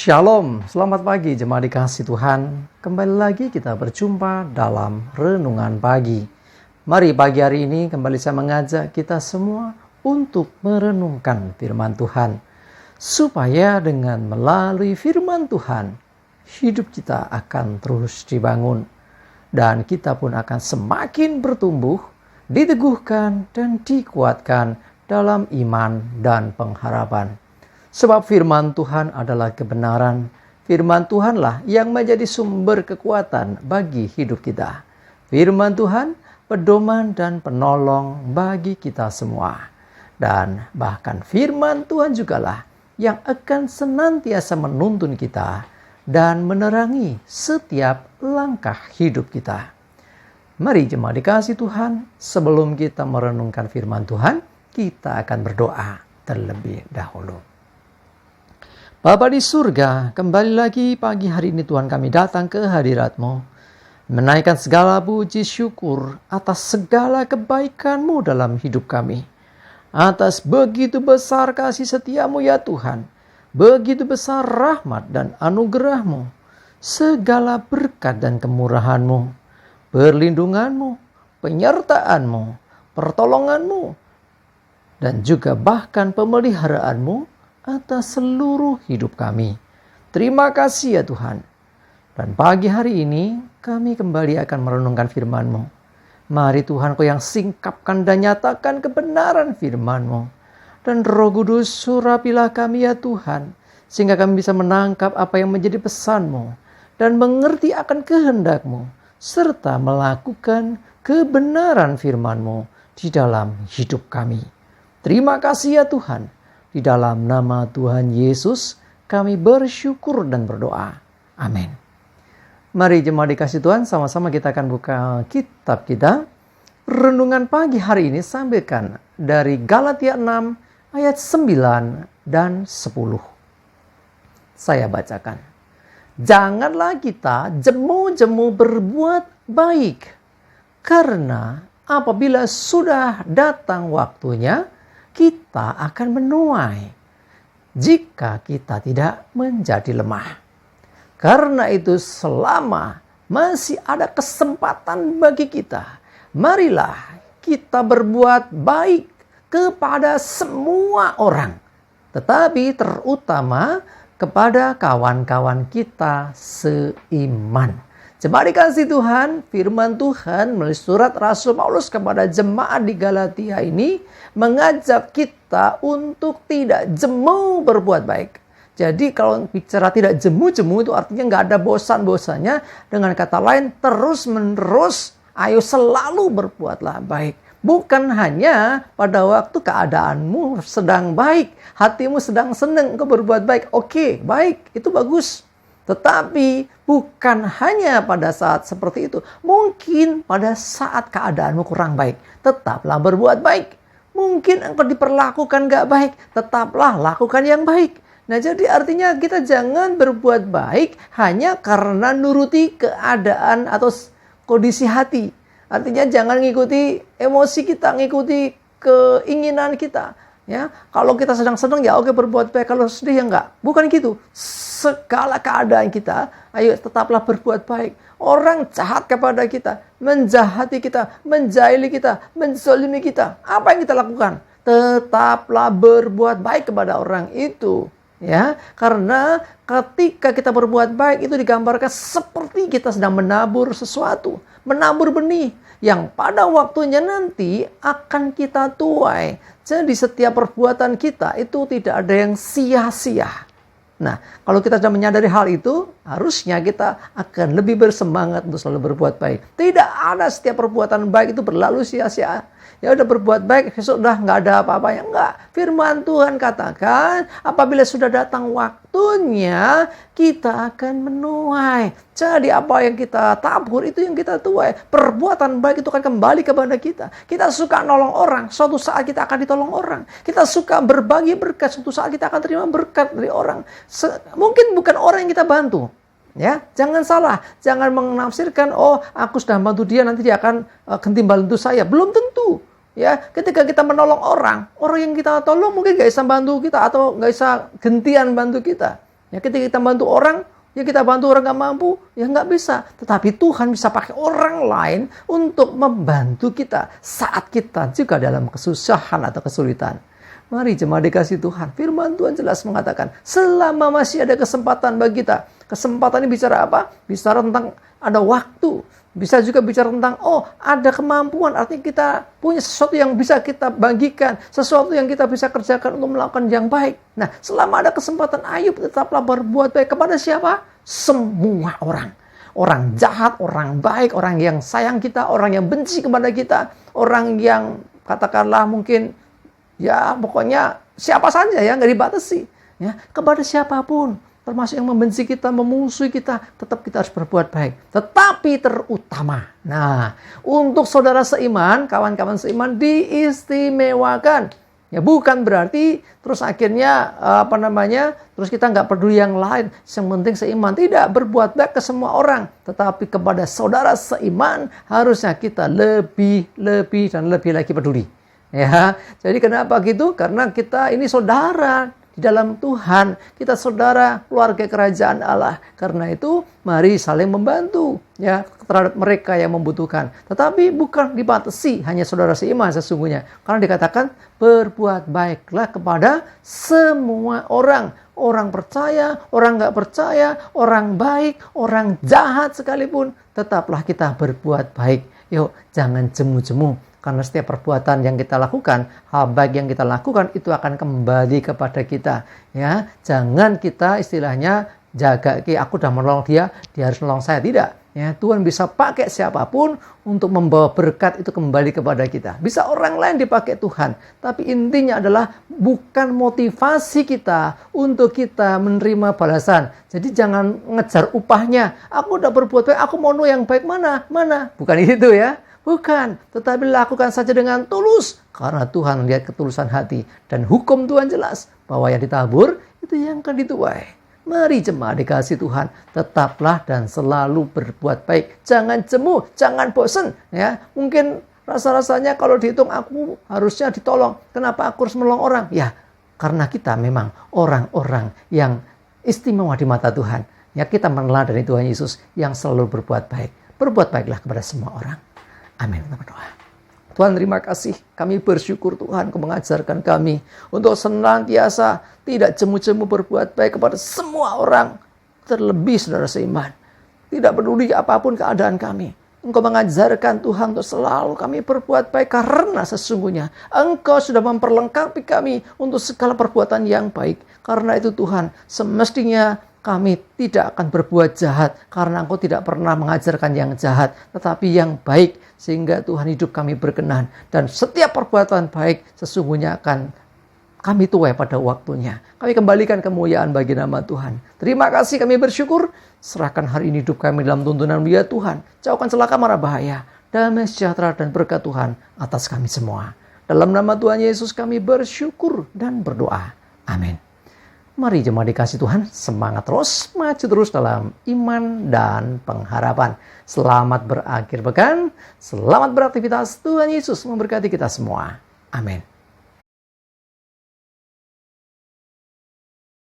Shalom, selamat pagi jemaat dikasih Tuhan. Kembali lagi kita berjumpa dalam Renungan Pagi. Mari pagi hari ini kembali saya mengajak kita semua untuk merenungkan firman Tuhan. Supaya dengan melalui firman Tuhan, hidup kita akan terus dibangun. Dan kita pun akan semakin bertumbuh, diteguhkan dan dikuatkan dalam iman dan pengharapan. Sebab firman Tuhan adalah kebenaran. Firman Tuhanlah yang menjadi sumber kekuatan bagi hidup kita. Firman Tuhan pedoman dan penolong bagi kita semua. Dan bahkan firman Tuhan jugalah yang akan senantiasa menuntun kita dan menerangi setiap langkah hidup kita. Mari jemaat dikasih Tuhan, sebelum kita merenungkan firman Tuhan, kita akan berdoa terlebih dahulu. Bapa di surga, kembali lagi pagi hari ini Tuhan kami datang ke hadirat-Mu, menaikkan segala puji syukur atas segala kebaikan-Mu dalam hidup kami. Atas begitu besar kasih setia-Mu ya Tuhan, begitu besar rahmat dan anugerah-Mu, segala berkat dan kemurahan-Mu, perlindungan-Mu, penyertaan-Mu, pertolongan-Mu, dan juga bahkan pemeliharaan-Mu atas seluruh hidup kami. Terima kasih ya Tuhan. Dan pagi hari ini kami kembali akan merenungkan firman-Mu. Mari Tuhan Kau yang singkapkan dan nyatakan kebenaran firman-Mu. Dan Roh Kudus surapilah kami ya Tuhan, sehingga kami bisa menangkap apa yang menjadi pesan-Mu dan mengerti akan kehendak-Mu, serta melakukan kebenaran firman-Mu di dalam hidup kami. Terima kasih ya Tuhan. Di dalam nama Tuhan Yesus kami bersyukur dan berdoa. Amin. Mari jemaat dikasih Tuhan, sama-sama kita akan buka kitab kita. Renungan pagi hari ini sampaikan dari Galatia 6 ayat 9 dan 10. Saya bacakan. Janganlah kita jemu-jemu berbuat baik, karena apabila sudah datang waktunya, kita akan menuai jika kita tidak menjadi lemah. Karena itu selama masih ada kesempatan bagi kita, marilah kita berbuat baik kepada semua orang, tetapi terutama kepada kawan-kawan kita seiman. Jemaat dikasih Tuhan, firman Tuhan melalui surat Rasul Paulus kepada jemaat di Galatia ini mengajak kita untuk tidak jemu berbuat baik. Jadi kalau bicara tidak jemu-jemu itu artinya nggak ada bosan-bosannya. Dengan kata lain terus-menerus ayo selalu berbuatlah baik. Bukan hanya pada waktu keadaanmu sedang baik, hatimu sedang senang engkau berbuat baik. Oke, baik, itu bagus. Tetapi bukan hanya pada saat seperti itu. Mungkin pada saat keadaanmu kurang baik, tetaplah berbuat baik. Mungkin engkau diperlakukan gak baik, tetaplah lakukan yang baik. Nah, jadi artinya kita jangan berbuat baik hanya karena nuruti keadaan atau kondisi hati. Artinya jangan ngikuti emosi kita, ngikuti keinginan kita. Ya, kalau kita sedang senang ya oke berbuat baik, kalau sedih ya enggak. Bukan gitu. Segala keadaan kita, ayo tetaplah berbuat baik. Orang jahat kepada kita, menjahati kita, menjahili kita, menzalimi kita. Apa yang kita lakukan? Tetaplah berbuat baik kepada orang itu. Ya, karena ketika kita berbuat baik itu digambarkan seperti kita sedang menabur sesuatu, menabur benih yang pada waktunya nanti akan kita tuai. Jadi setiap perbuatan kita itu tidak ada yang sia-sia. Nah, kalau kita sudah menyadari hal itu, harusnya kita akan lebih bersemangat untuk selalu berbuat baik. Tidak ada setiap perbuatan baik itu berlalu sia-sia. Ya udah berbuat baik, besok udah nggak ada apa-apanya. Enggak. Firman Tuhan katakan, apabila sudah datang waktunya, kita akan menuai. Jadi apa yang kita tabur, itu yang kita tuai. Perbuatan baik itu akan kembali kepada kita. Kita suka nolong orang, suatu saat kita akan ditolong orang. Kita suka berbagi berkat, suatu saat kita akan terima berkat dari orang. Mungkin bukan orang yang kita bantu. Ya, jangan salah, jangan menafsirkan, oh aku sudah bantu dia, nanti dia akan ganti bantu saya. Belum tentu. Ya, ketika kita menolong orang yang kita tolong mungkin gak bisa bantu kita atau gak bisa gantian bantu kita. Ya ketika kita bantu orang, ya kita bantu orang nggak mampu, ya nggak bisa. Tetapi Tuhan bisa pakai orang lain untuk membantu kita saat kita juga dalam kesusahan atau kesulitan. Mari jemaat dikasih Tuhan, firman Tuhan jelas mengatakan, selama masih ada kesempatan bagi kita. Kesempatan ini bicara apa? Bicara tentang ada waktu. Bisa juga bicara tentang, ada kemampuan. Artinya kita punya sesuatu yang bisa kita bagikan. Sesuatu yang kita bisa kerjakan untuk melakukan yang baik. Nah, selama ada kesempatan, Ayub tetaplah berbuat baik kepada siapa? Semua orang. Orang jahat, orang baik, orang yang sayang kita, orang yang benci kepada kita. Orang yang katakanlah mungkin, ya pokoknya siapa saja ya, nggak dibatasi. Ya, kepada siapapun. Termasuk yang membenci kita, memusuhi kita, tetap kita harus berbuat baik. Tetapi terutama, nah, untuk saudara seiman, kawan-kawan seiman diistimewakan. Ya, bukan berarti terus akhirnya terus kita nggak peduli yang lain. Yang penting seiman, tidak berbuat baik ke semua orang, tetapi kepada saudara seiman harusnya kita lebih dan lebih lagi peduli. Ya, jadi kenapa gitu? Karena kita ini saudara di dalam Tuhan, kita saudara keluarga kerajaan Allah. Karena itu mari saling membantu ya terhadap mereka yang membutuhkan. Tetapi bukan dibatasi hanya saudara seiman sesungguhnya. Karena dikatakan berbuat baiklah kepada semua orang. Orang percaya, orang nggak percaya, orang baik, orang jahat sekalipun, tetaplah kita berbuat baik. Yuk, jangan jemu-jemu. Karena setiap perbuatan yang kita lakukan, hal baik yang kita lakukan itu akan kembali kepada kita. Ya, jangan kita istilahnya jaga, aku udah menolong dia harus menolong saya. Tidak. Ya, Tuhan bisa pakai siapapun untuk membawa berkat itu kembali kepada kita. Bisa orang lain dipakai Tuhan. Tapi intinya adalah bukan motivasi kita untuk kita menerima balasan. Jadi jangan ngejar upahnya. Aku udah berbuat baik, aku mau yang baik mana? Bukan itu ya. Bukan, tetapi lakukan saja dengan tulus. Karena Tuhan lihat ketulusan hati. Dan hukum Tuhan jelas bahwa yang ditabur itu yang akan dituai. Mari jemaat dikasih Tuhan, tetaplah dan selalu berbuat baik. Jangan jemu, jangan bosan. Ya, mungkin rasa-rasanya kalau dihitung aku harusnya ditolong. Kenapa aku harus menolong orang? Ya, karena kita memang orang-orang yang istimewa di mata Tuhan. Ya, kita meneladani Tuhan Yesus yang selalu berbuat baik. Berbuat baiklah kepada semua orang. Amin. Kita berdoa. Tuhan, terima kasih. Kami bersyukur Tuhan Kau mengajarkan kami untuk senantiasa tidak jemu-jemu berbuat baik kepada semua orang. Terlebih saudara seiman. Tidak peduli apapun keadaan kami. Engkau mengajarkan Tuhan untuk selalu kami berbuat baik karena sesungguhnya Engkau sudah memperlengkapi kami untuk segala perbuatan yang baik. Karena itu Tuhan, semestinya kami tidak akan berbuat jahat karena Engkau tidak pernah mengajarkan yang jahat, tetapi yang baik sehingga Tuhan hidup kami berkenan. Dan setiap perbuatan baik sesungguhnya akan kami tuai pada waktunya. Kami kembalikan kemuliaan bagi nama Tuhan. Terima kasih, kami bersyukur. Serahkan hari ini hidup kami dalam tuntunan dia Tuhan. Jauhkan celaka mara bahaya. Damai sejahtera dan berkat Tuhan atas kami semua. Dalam nama Tuhan Yesus kami bersyukur dan berdoa. Amin. Mari jemaat dikasih Tuhan, semangat terus, maju terus dalam iman dan pengharapan. Selamat berakhir pekan, selamat beraktivitas. Tuhan Yesus memberkati kita semua. Amin.